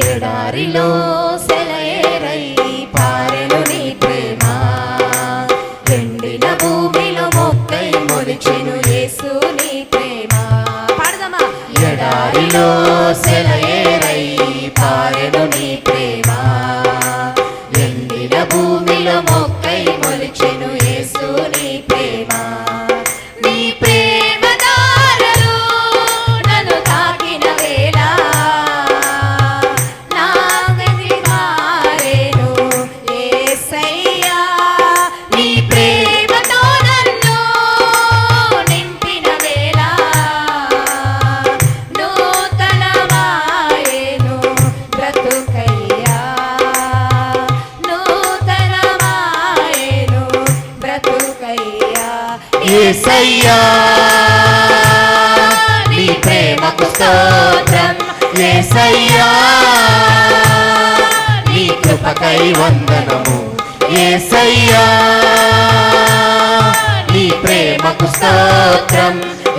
ఎడారిలో సెలయేరై పారెను నీ ప్రేమ, ఎండిన భూమిలో మొక్కై మొలిచెను యేసు నీ ప్రేమ. పాడదామా? ఎడారిలో సెలయేరై పారెను నీ ప్రేమ, ఎండిన భూమిలో మొక్కై మొలిచెను యేసు నీ ప్రేమ. నీ ప్రేమ దారలు నన్ను తాకిన వేళ నా గది మారేను యేసయ్యా. నీ ప్రేమతో నన్ను నింపిన వేళ నూతనమాయేను బ్రతుకయ్యా, నూతనమాయేను బ్రతుకయ్యా. యేసయ్యా నీ ప్రేమకు స్తోత్రం, యేసయ్యా నీ కృపకై వందనము, యేసయ్యా నీ ప్రేమకు స్తోత్రం,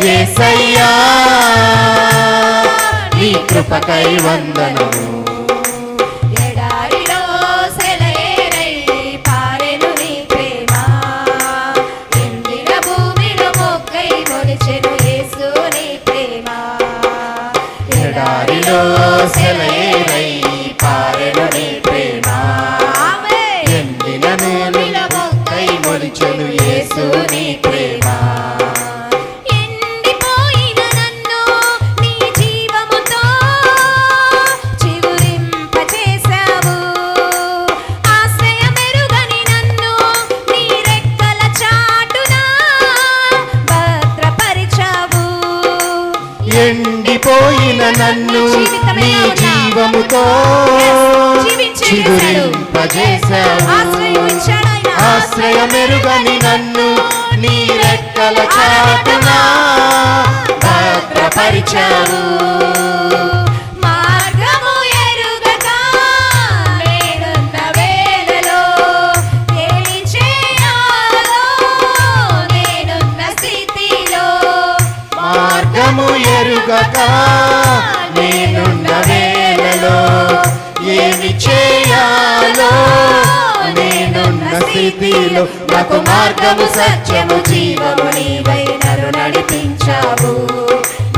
యేసయ్యా నీ కృపకై వందనము. ఎడారిలో సెలయేరై పారెను నీ ప్రేమ, ఎండిన భూమిలో మొక్కై మొలిచెను యేసు నీ ప్రేమ. ఎడారిలో సెలయేరై పారెను నీ ప్రేమ, ఎండిన భూమిలో మొక్కై మొలిచెను యేసు నీ ప్రేమ. ఎండిపోయిన నన్ను నీ జీవముతో చిగురింపచేశావు, ఆశ్రయమెరుగని నన్ను నీ రెక్కల చాటున భద్రపరిచావు. ఎండిపోయిన నన్ను నీ జీవముతో చిగురింపజేశావు, ఆశ్రయమెరుగని నన్ను నీ రెక్కల చాటున భద్రపరిచావు. మార్గము ఎరుగక నేనున్న వేళలో ఏమి చేయాలో నేనున్న స్థితిలో, మార్గము ఎరుగక నేనున్న వేళలో ఏమి చేయాలో నేనున్న స్థితిలో, నాకు మార్గము సత్యము జీవము నీవై నన్ను నడిపించావు,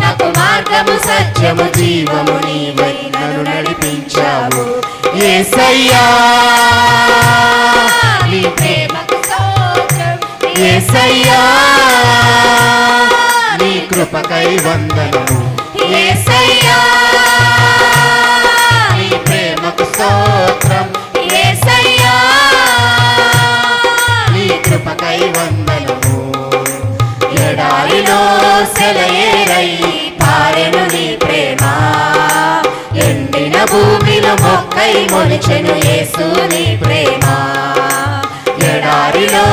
నాకు మార్గము సత్యము జీవము నీవై నన్ను నడిపించావు. యేసయ్యా నీ ప్రేమకు స్తోత్రం, యేసయ్యా నీ కృపకై వందనము, యేసయ్యా నీ ప్రేమకు స్తోత్రం, యేసయ్యా నీ కృపకై వందనము. ఎడారిలో సెలయేరై పారెను నీ ప్రేమ, ఎండిన భూమిలో మొక్కై మొలిచెను యేసు నీ ప్రేమ. ఎడారిలో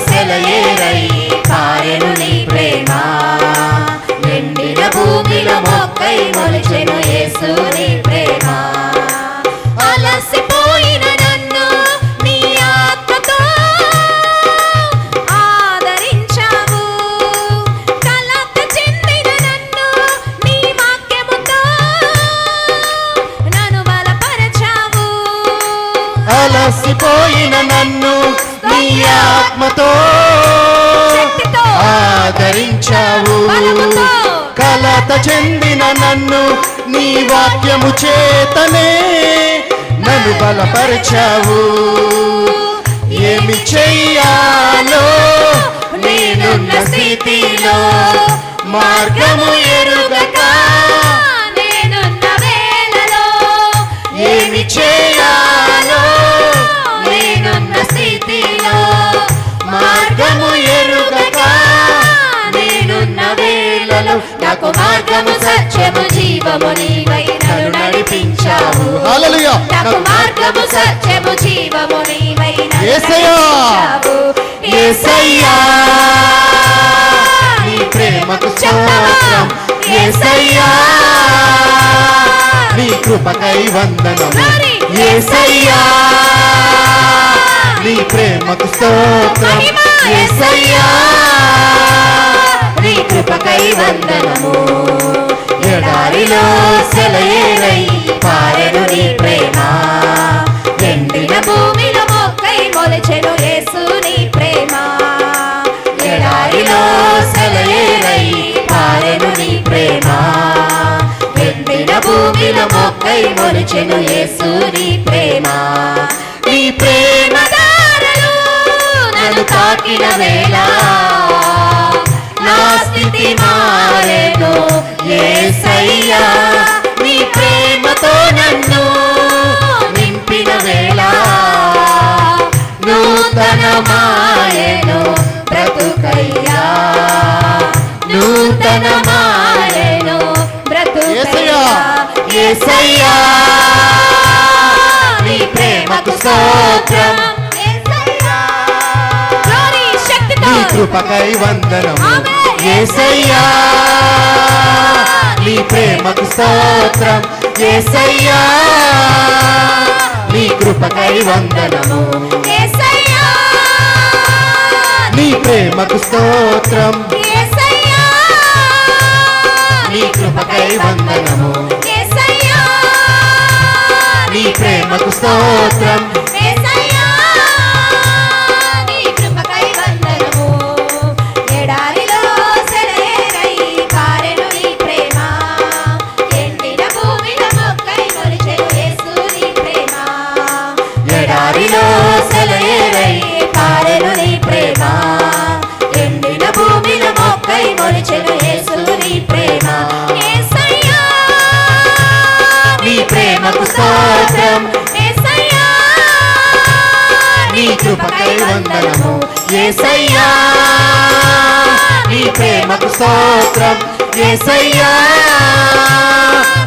సెలయేరై పారెను నీ ప్రేమ, ఎండిన భూమిలో మొక్కై మొలిచెను యేసు నీ ప్రేమ. అలసిపోయిన నన్ను నీ ఆత్మతో ఆదరించావు, కలత చెందిన నన్ను నీ వాక్యముతో నన్ను బలపరచావు. అలసిపోయిన నన్ను నీ ఆత్మతో శక్తితో ఆదరించావు, బలముతో కలత చెందిన నన్ను నీ వాక్యము చేతనే నన్ను బలపరిచావు. ఏమి చెయ్యాలో నేనున్న స్థితిలో మార్గము ఎరుగక నేనున్న వేళలో ఏమి చేయాలో నేనున్న స్థితిలో మార్గము ఎరుగక నేనున్న వేళలో, నాకు మార్గము సత్యము జీవము నీవై నన్ను నడిపించావు. హల్లెలూయా. నాకు మార్గము సత్యము జీవము నీవై నన్ను యేసయ్యా. నడిపించావు. యేసయ్యా నీ ప్రేమకు స్తోత్రం, యేసయ్యా నీ కృపకై వందనము, యేసయ్యా నీ ప్రేమకు స్తోత్రం, యేసయ్యా నీ కృపకై వందనము. ఎడారిలో సెలయేరై పారెను నీ మొక్కై మొలిచెను యేసు నీ ప్రేమ. నీ ప్రేమ ధారలు నన్ను తాకిన వేళ నా స్థితి మారెను యేసయ్యా. నీ ప్రేమతో నన్ను నింపిన వేళ నూతనమాయెను బ్రతుకయ్యా. నూతనమాయెను బ్రతుకయ్యా. యేసయ్యా నీ ప్రేమకు స్తోత్రం. Glory, శక్తితో. నీ కృపకై వందనము ఆమేన్. యేసయ్యా నీ ప్రేమకు స్తోత్రం. యేసయ్యా నీ కృపకై వందనము. యేసయ్యా. నీ ప్రేమకు స్తోత్రం. యేసయ్యా. నీ కృపకై వందనము. యేసయ్యా. నీ ప్రేమకు స్తోత్రం. యేసయ్యా. నీ కృపకై వందనము. ఎడారిలో సెలయేరై పారెను నీ ప్రేమ. ఎండిన భూమిలో మొక్కై మొలిచెను యేసు నీ ప్రేమ. ఎడారిలో సెలయేరై పారెను నీ ప్రేమ. ఎండిన భూమిలో మొక్కై మొలిచెను యేసు నీ ప్రేమ. యేసయ్యా. నీ ప్రేమకు స్తోత్రం. యేసయ్యా. నీ కృపకై వందనము. యేసయ్యా నీ ప్రేమకు స్తోత్రం. యేసయ్యా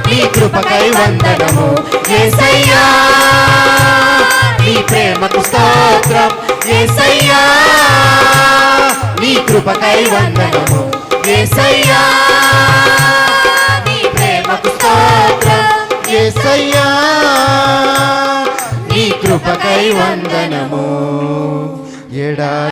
నీ కృపకై వందనము. యేసయ్యా నీ ప్రేమకు స్తోత్రం. యేసయ్యా నీ కృపకై వందనము. యేసయ్యా నీ ప్రేమకు స్తోత్రం. యేసయ్యా నీ కృపకై వందనము. ఎడా